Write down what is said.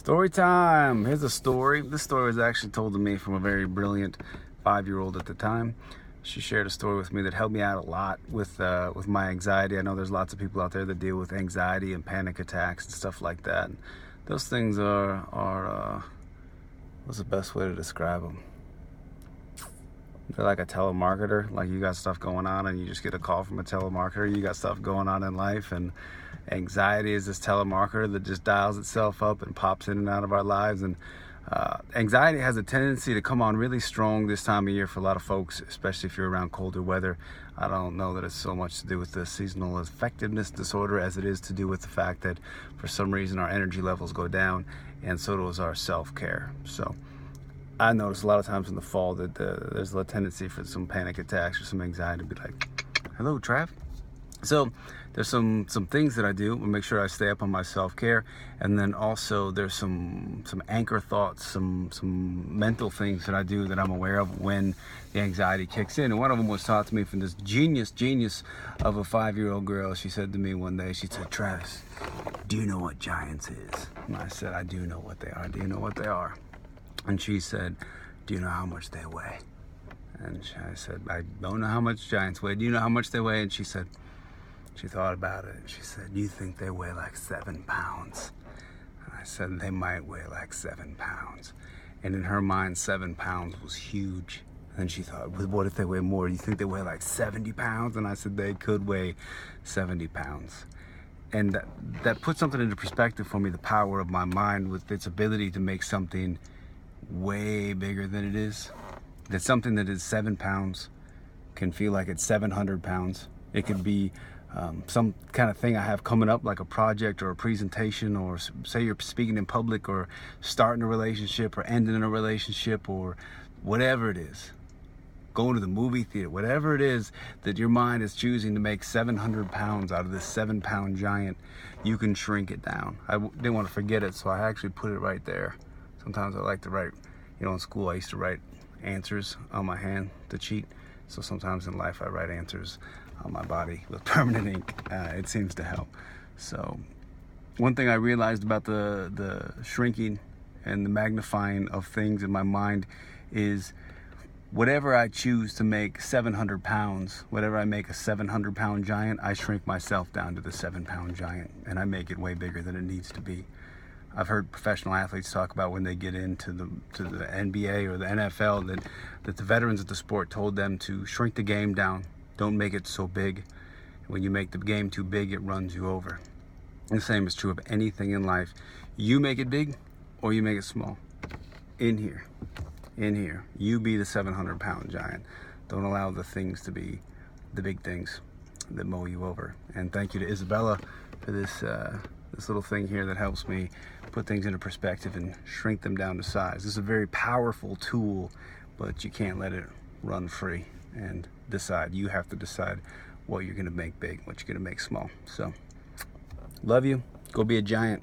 Story time. Here's a story. This story was actually told to me from a very brilliant 5-year-old at the time. She shared a story with me that helped me out a lot with my anxiety. I know there's lots of people out there that deal with anxiety and panic attacks and stuff like that. And those things are what's the best way to describe them? They're like a telemarketer. Like, you got stuff going on and you just get a call from a telemarketer. You got stuff going on in life, and anxiety is this telemarketer that just dials itself up and pops in and out of our lives. And anxiety has a tendency to come on really strong this time of year for a lot of folks, especially if you're around colder weather. I don't know that it's so much to do with the seasonal affectiveness disorder as it is to do with the fact that for some reason our energy levels go down, and so does our self-care. So I notice a lot of times in the fall that there's a tendency for some panic attacks or some anxiety to be like, hello, Trav. So there's some things that I do to make sure I stay up on my self-care. And then also there's some anchor thoughts, some mental things that I do that I'm aware of when the anxiety kicks in. And one of them was taught to me from this genius of a 5-year-old girl. She said to me one day, she said, Travis, do you know what giants is? And I said, I do know what they are. Do you know what they are? And she said, do you know how much they weigh? And I said, I don't know how much giants weigh. Do you know how much they weigh? And she said, she thought about it. And she said, you think they weigh like 7 pounds? And I said, they might weigh like 7 pounds. And in her mind, 7 pounds was huge. And she thought, well, what if they weigh more? You think they weigh like 70 pounds? And I said, they could weigh 70 pounds. And that put something into perspective for me, the power of my mind with its ability to make something way bigger than it is. That something that is 7 pounds can feel like it's 700 pounds. It could be some kind of thing I have coming up, like a project or a presentation, or say you're speaking in public, or starting a relationship, or ending a relationship, or whatever it is. Going to the movie theater, whatever it is that your mind is choosing to make 700 pounds out of this 7-pound giant, you can shrink it down. I didn't want to forget it, so I actually put it right there. Sometimes I like to write, in school I used to write answers on my hand to cheat. So sometimes in life I write answers on my body with permanent ink. It seems to help. So one thing I realized about the shrinking and the magnifying of things in my mind is whatever I choose to make 700 pounds, whatever I make a 700-pound giant, I shrink myself down to the 7-pound giant, and I make it way bigger than it needs to be. I've heard professional athletes talk about when they get into the NBA or the NFL that the veterans of the sport told them to shrink the game down. Don't make it so big. When you make the game too big, it runs you over. And the same is true of anything in life. You make it big or you make it small. In here, you be the 700-pound giant. Don't allow the things to be the big things that mow you over. And thank you to Isabella for this little thing here that helps me put things into perspective and shrink them down to size. This is a very powerful tool, but you can't let it run free and decide. You have to decide what you're going to make big, what you're going to make small. So, love you. Go be a giant.